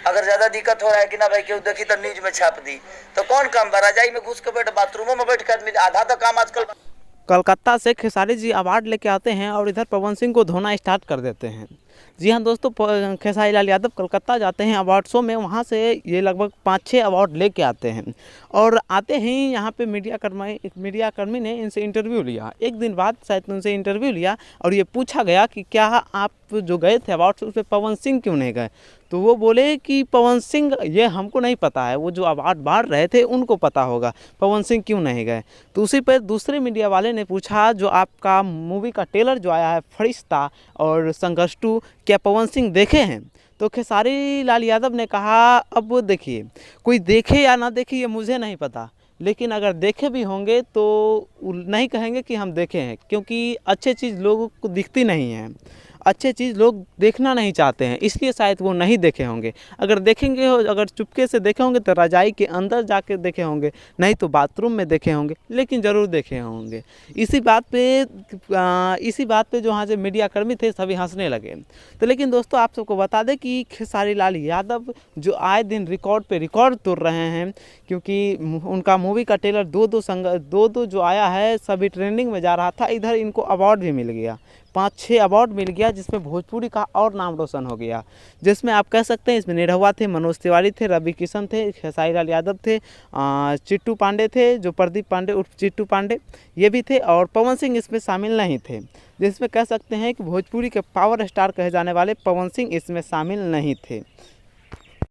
अगर ज़्यादा दिक्कत हो रहा है कि ना भाई क्यों देखी तो न्यूज में छाप दी, तो कौन काम बा? रजाई में घुस के बैठ, बाथरूमों में बैठ के आदमी आधा तो काम आजकल। कलकत्ता से खेसारी जी अवार्ड लेके आते हैं और इधर पवन सिंह को धोना स्टार्ट कर देते हैं। जी हाँ दोस्तों, खेसारी लाल यादव कलकत्ता जाते हैं अवार्ड शो में, वहाँ से ये लगभग 5-6 अवार्ड लेके आते हैं और आते ही यहाँ पे मीडियाकर्मी ने इनसे इंटरव्यू लिया। एक दिन बाद शायद उनसे इंटरव्यू लिया और ये पूछा गया कि क्या आप जो गए थे अवार्ड शो पे पवन सिंह क्यों नहीं गए? तो वो बोले कि पवन सिंह ये हमको नहीं पता है, वो जो अवार्ड बांट रहे थे उनको पता होगा, पवन सिंह क्यों नहीं गए। तो उसी पर दूसरे मीडिया वाले ने पूछा, जो आपका मूवी का ट्रेलर जो आया है फरिश्ता और संघर्ष 2, क्या पवन सिंह देखे हैं? तो खेसारी लाल यादव ने कहा, अब देखिए, कोई देखे या ना देखे ये मुझे नहीं पता, लेकिन अगर देखे भी होंगे तो नहीं कहेंगे कि हम देखे हैं, क्योंकि अच्छी चीज़ लोगों को दिखती नहीं है, अच्छी चीज़ लोग देखना नहीं चाहते हैं, इसलिए शायद वो नहीं देखे होंगे। अगर देखेंगे, अगर चुपके से देखे होंगे तो रजाई के अंदर जाके देखे होंगे, नहीं तो बाथरूम में देखे होंगे, लेकिन ज़रूर देखे होंगे। इसी बात पे जो वहाँ से मीडियाकर्मी थे सभी हंसने लगे। तो लेकिन दोस्तों आप सबको बता दें कि खेसारी लाल यादव जो आए दिन रिकॉर्ड पे रिकॉर्ड तोड़ रहे हैं, क्योंकि उनका मूवी का ट्रेलर दो जो आया है सभी ट्रेंडिंग में जा रहा था, इधर इनको अवार्ड भी मिल गया, 5-6 अवार्ड मिल गया, जिसमें भोजपुरी का और नाम रोशन हो गया। जिसमें आप कह सकते हैं इसमें निरहुआ थे, मनोज तिवारी थे, रवि किशन थे, खेसारी लाल यादव थे, चिट्टू पांडे थे, जो प्रदीप पांडे उर्फ चिट्टू पांडे ये भी थे, और पवन सिंह इसमें शामिल नहीं थे। जिसमें कह सकते हैं कि भोजपुरी के पावर स्टार कहे जाने वाले पवन सिंह इसमें शामिल नहीं थे।